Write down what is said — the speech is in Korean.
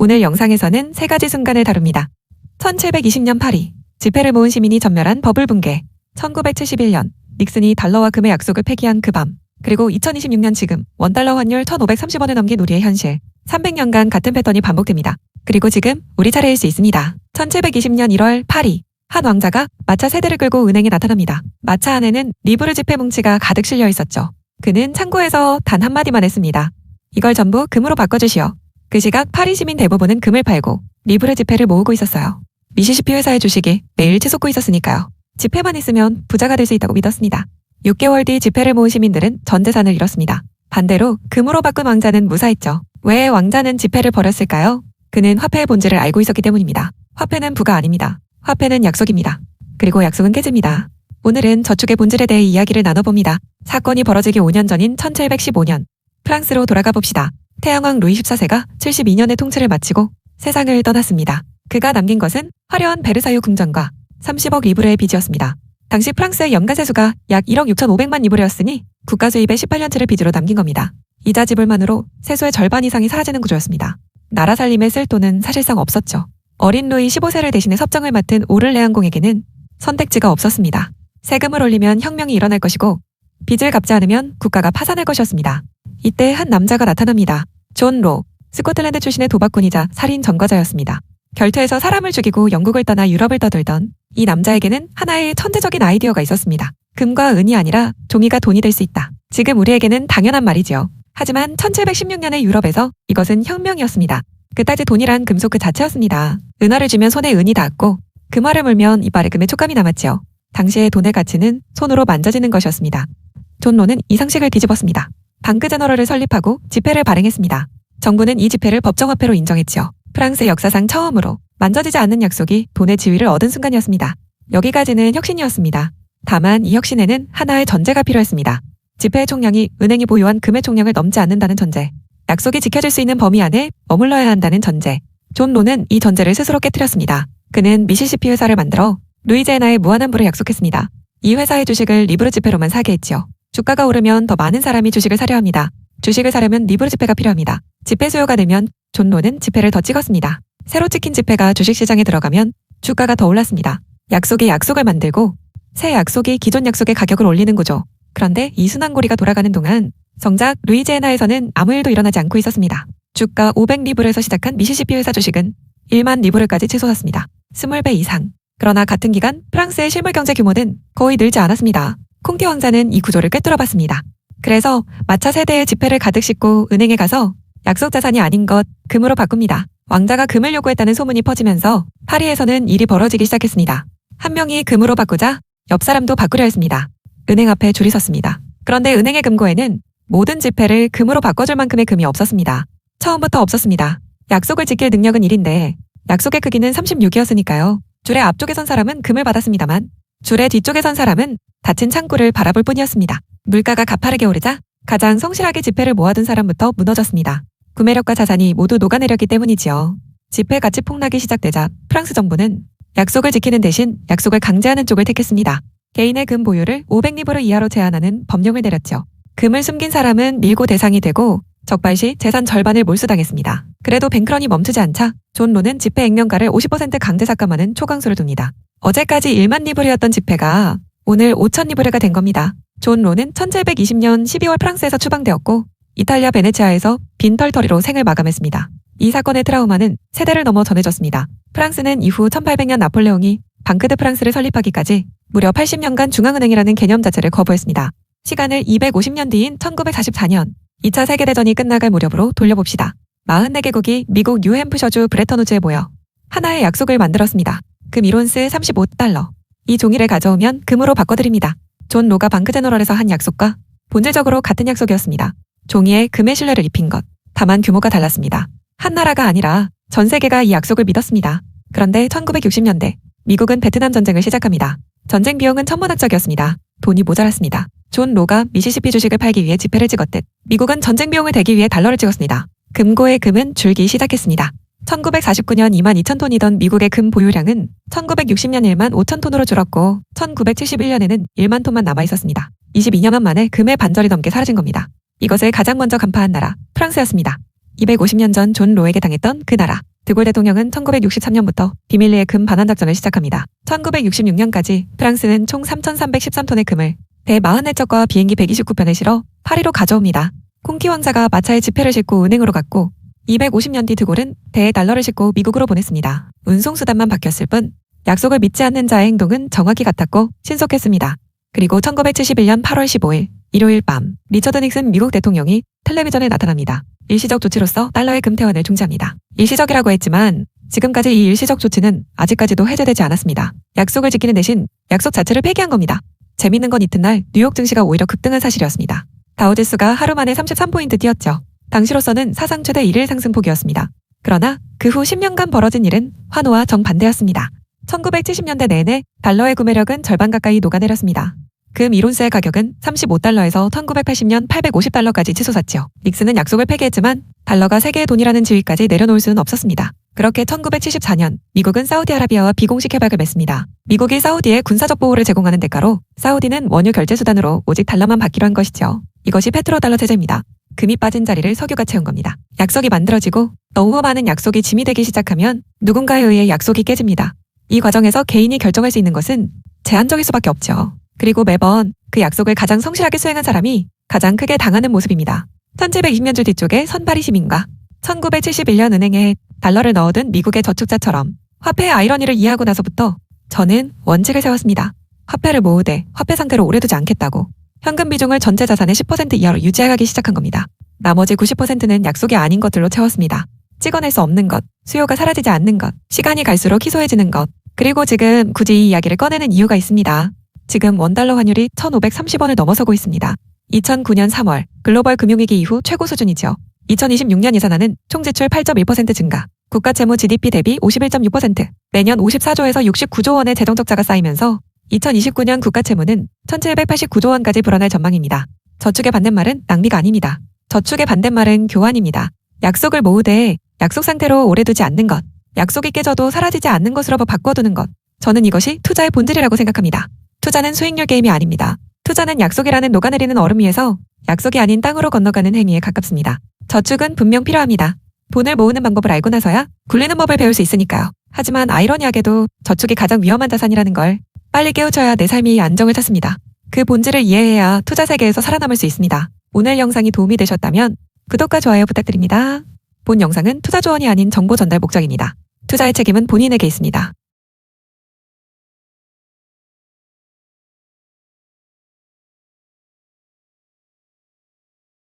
오늘 영상에서는 세 가지 순간을 다룹니다. 1720년 파리, 지폐를 모은 시민이 전멸한 버블 붕괴, 1971년 닉슨이 달러와 금의 약속을 폐기한 그 밤, 그리고 2026년 지금 원달러 환율 1,530원을 넘긴 우리의 현실. 300년간 같은 패턴이 반복됩니다. 그리고 지금 우리 차례일 수 있습니다. 1720년 1월 파리, 한 왕자가 마차 세대를 끌고 은행에 나타납니다. 마차 안에는 리브르 지폐 뭉치가 가득 실려 있었죠. 그는 창고에서 단 한마디만 했습니다. 이걸 전부 금으로 바꿔주시오. 그 시각 파리 시민 대부분은 금을 팔고 리브르 지폐를 모으고 있었어요. 미시시피 회사의 주식이 매일 치솟고 있었으니까요. 지폐만 있으면 부자가 될 수 있다고 믿었습니다. 6개월 뒤 지폐를 모은 시민들은 전 재산을 잃었습니다. 반대로 금으로 바꾼 왕자는 무사했죠. 왜 왕자는 지폐를 버렸을까요? 그는 화폐의 본질을 알고 있었기 때문입니다. 화폐는 부가 아닙니다. 화폐는 약속입니다. 그리고 약속은 깨집니다. 오늘은 저축의 본질에 대해 이야기를 나눠봅니다. 사건이 벌어지기 5년 전인 1715년. 프랑스로 돌아가 봅시다. 태양왕 루이 14세가 72년의 통치를 마치고 세상을 떠났습니다. 그가 남긴 것은 화려한 베르사유 궁전과 30억 리브르의 빚이었습니다. 당시 프랑스의 연간 세수가 약 1억 6,500만 리브르였으니 국가 수입의 18년치를 빚으로 남긴 겁니다. 이자 지불만으로 세수의 절반 이상이 사라지는 구조였습니다. 나라 살림에 쓸 돈은 사실상 없었죠. 어린 루이 15세를 대신해 섭정을 맡은 오를레안 공에게는 선택지가 없었습니다. 세금을 올리면 혁명이 일어날 것이고 빚을 갚지 않으면 국가가 파산할 것이었습니다. 이때 한 남자가 나타납니다. 존 로, 스코틀랜드 출신의 도박꾼이자 살인 전과자였습니다. 결투에서 사람을 죽이고 영국을 떠나 유럽을 떠돌던 이 남자에게는 하나의 천재적인 아이디어가 있었습니다. 금과 은이 아니라 종이가 돈이 될 수 있다. 지금 우리에게는 당연한 말이지요. 하지만 1716년의 유럽에서 이것은 혁명이었습니다. 그따지 돈이란 금속 그 자체였습니다. 은화를 주면 손에 은이 닿았고 금화를 물면 이빨에 금의 촉감이 남았지요. 당시의 돈의 가치는 손으로 만져지는 것이었습니다. 존 로는 이 상식을 뒤집었습니다. 방크 제너럴을 설립하고 지폐를 발행했습니다. 정부는 이 지폐를 법정화폐로 인정했지요. 프랑스 역사상 처음으로 만져지지 않는 약속이 돈의 지위를 얻은 순간이었습니다. 여기까지는 혁신이었습니다. 다만 이 혁신에는 하나의 전제가 필요했습니다. 지폐의 총량이 은행이 보유한 금의 총량을 넘지 않는다는 전제. 약속이 지켜질 수 있는 범위 안에 머물러야 한다는 전제. 존 로는 이 전제를 스스로 깨뜨렸습니다. 그는 미시시피 회사를 만들어 루이지애나에 무한한 부를 약속했습니다. 이 회사의 주식을 리브르 지폐로만 사게 했지요. 주가가 오르면 더 많은 사람이 주식을 사려 합니다. 주식을 사려면 리브르 지폐가 필요합니다. 지폐 수요가 늘면 존 로는 지폐를 더 찍었습니다. 새로 찍힌 지폐가 주식시장에 들어가면 주가가 더 올랐습니다. 약속이 약속을 만들고 새 약속이 기존 약속의 가격을 올리는 구조. 그런데 이 순환고리가 돌아가는 동안 정작 루이지애나에서는 아무 일도 일어나지 않고 있었습니다. 주가 500리브르에서 시작한 미시시피 회사 주식은 1만 리브르까지 치솟았습니다. 20배 이상. 그러나 같은 기간 프랑스의 실물 경제 규모는 거의 늘지 않았습니다. 콩티 왕자는 이 구조를 꿰뚫어봤습니다. 그래서 마차 세대의 지폐를 가득 싣고 은행에 가서 약속 자산이 아닌 것 금으로 바꿉니다. 왕자가 금을 요구했다는 소문이 퍼지면서 파리에서는 일이 벌어지기 시작했습니다. 한 명이 금으로 바꾸자 옆 사람도 바꾸려 했습니다. 은행 앞에 줄이 섰습니다. 그런데 은행의 금고에는 모든 지폐를 금으로 바꿔줄 만큼의 금이 없었습니다. 처음부터 없었습니다. 약속을 지킬 능력은 1인데 약속의 크기는 36이었으니까요. 줄의 앞쪽에 선 사람은 금을 받았습니다만 줄의 뒤쪽에 선 사람은 닫힌 창구를 바라볼 뿐이었습니다. 물가가 가파르게 오르자 가장 성실하게 지폐를 모아둔 사람부터 무너졌습니다. 구매력과 자산이 모두 녹아내렸기 때문이지요. 지폐 가치 폭락이 시작되자 프랑스 정부는 약속을 지키는 대신 약속을 강제하는 쪽을 택했습니다. 개인의 금 보유를 500리브르 이하로 제한하는 법령을 내렸죠. 금을 숨긴 사람은 밀고 대상이 되고 적발 시 재산 절반을 몰수당했습니다. 그래도 뱅크런이 멈추지 않자 존 로는 지폐 액면가를 50% 강제 삭감하는 초강수를 둡니다. 어제까지 1만 리브르였던 지폐가 오늘 5천 리브르가 된 겁니다. 존 로는 1720년 12월 프랑스에서 추방되었고 이탈리아 베네치아에서 빈털터리로 생을 마감했습니다. 이 사건의 트라우마는 세대를 넘어 전해졌습니다. 프랑스는 이후 1800년 나폴레옹이 방크 드 프랑스를 설립하기까지 무려 80년간 중앙은행이라는 개념 자체를 거부했습니다. 시간을 250년 뒤인 1944년 2차 세계대전이 끝나갈 무렵으로 돌려봅시다. 44개국이 미국 뉴햄프셔주 브레턴우즈에 모여 하나의 약속을 만들었습니다. 금 1온스 35달러. 이 종이를 가져오면 금으로 바꿔드립니다. 존 로가 방크 제너럴에서 한 약속과 본질적으로 같은 약속이었습니다. 종이에 금의 신뢰를 입힌 것. 다만 규모가 달랐습니다. 한 나라가 아니라 전 세계가 이 약속을 믿었습니다. 그런데 1960년대 미국은 베트남 전쟁을 시작합니다. 전쟁 비용은 천문학적이었습니다. 돈이 모자랐습니다. 존 로가 미시시피 주식을 팔기 위해 지폐를 찍었듯 미국은 전쟁 비용을 대기 위해 달러를 찍었습니다. 금고의 금은 줄기 시작했습니다. 1949년 2만 2천 톤이던 미국의 금 보유량은 1960년 1만 5천 톤으로 줄었고 1971년에는 1만 톤만 남아있었습니다. 22년 만에 금의 반절이 넘게 사라진 겁니다. 이것을 가장 먼저 간파한 나라 프랑스였습니다. 250년 전 존 로에게 당했던 그 나라. 드골 대통령은 1963년부터 비밀리에 금 반환 작전을 시작합니다. 1966년까지 프랑스는 총 3,313톤의 금을 배 44척과 비행기 129편을 실어 파리로 가져옵니다. 콩키 왕자가 마차에 지폐를 싣고 은행으로 갔고 250년 뒤 드골은 배에 달러를 싣고 미국으로 보냈습니다. 운송수단만 바뀌었을 뿐 약속을 믿지 않는 자의 행동은 정확히 같았고 신속했습니다. 그리고 1971년 8월 15일 일요일 밤 리처드 닉슨 미국 대통령이 텔레비전에 나타납니다. 일시적 조치로서 달러의 금태환을 중지합니다. 일시적이라고 했지만 지금까지 이 일시적 조치는 아직까지도 해제되지 않았습니다. 약속을 지키는 대신 약속 자체를 폐기한 겁니다. 재밌는 건 이튿날 뉴욕 증시가 오히려 급등한 사실이었습니다. 다우지수가 하루 만에 33포인트 뛰었죠. 당시로서는 사상 최대 1일 상승폭이었습니다. 그러나 그 후 10년간 벌어진 일은 환호와 정반대였습니다. 1970년대 내내 달러의 구매력은 절반 가까이 녹아내렸습니다. 금 1온스의 가격은 35달러에서 1980년 850달러까지 치솟았죠. 닉슨은 약속을 폐기했지만 달러가 세계의 돈이라는 지위까지 내려놓을 수는 없었습니다. 그렇게 1974년 미국은 사우디아라비아와 비공식 협약을 맺습니다. 미국이 사우디에 군사적 보호를 제공하는 대가로 사우디는 원유 결제 수단으로 오직 달러만 받기로 한 것이죠. 이것이 페트로달러 체제입니다. 금이 빠진 자리를 석유가 채운 겁니다. 약속이 만들어지고 너무 많은 약속이 짐이 되기 시작하면 누군가에 의해 약속이 깨집니다. 이 과정에서 개인이 결정할 수 있는 것은 제한적일 수밖에 없죠. 그리고 매번 그 약속을 가장 성실하게 수행한 사람이 가장 크게 당하는 모습입니다. 1720년주 뒤쪽에 선바리 시민과 1971년 은행에 달러를 넣어둔 미국의 저축자처럼 화폐의 아이러니를 이해하고 나서부터 저는 원칙을 세웠습니다. 화폐를 모으되 화폐 상태로 오래 두지 않겠다고. 현금 비중을 전체 자산의 10% 이하로 유지하기 시작한 겁니다. 나머지 90%는 약속이 아닌 것들로 채웠습니다. 찍어낼 수 없는 것, 수요가 사라지지 않는 것, 시간이 갈수록 희소해지는 것, 그리고 지금 굳이 이 이야기를 꺼내는 이유가 있습니다. 지금 원달러 환율이 1,530원을 넘어서고 있습니다. 2009년 3월 글로벌 금융위기 이후 최고 수준이죠. 2026년 예산안은 총지출 8.1% 증가, 국가채무 GDP 대비 51.6%, 매년 54조에서 69조 원의 재정적자가 쌓이면서 2029년 국가채무는 1,789조 원까지 불어날 전망입니다. 저축의 반대말은 낭비가 아닙니다. 저축의 반대말은 교환입니다. 약속을 모으되 약속 상태로 오래 두지 않는 것, 약속이 깨져도 사라지지 않는 것으로 바꿔두는 것. 저는 이것이 투자의 본질이라고 생각합니다. 투자는 수익률 게임이 아닙니다. 투자는 약속이라는 녹아내리는 얼음 위에서 약속이 아닌 땅으로 건너가는 행위에 가깝습니다. 저축은 분명 필요합니다. 돈을 모으는 방법을 알고 나서야 굴리는 법을 배울 수 있으니까요. 하지만 아이러니하게도 저축이 가장 위험한 자산이라는 걸 빨리 깨우쳐야 내 삶이 안정을 찾습니다. 그 본질을 이해해야 투자 세계에서 살아남을 수 있습니다. 오늘 영상이 도움이 되셨다면 구독과 좋아요 부탁드립니다. 본 영상은 투자 조언이 아닌 정보 전달 목적입니다. 투자의 책임은 본인에게 있습니다.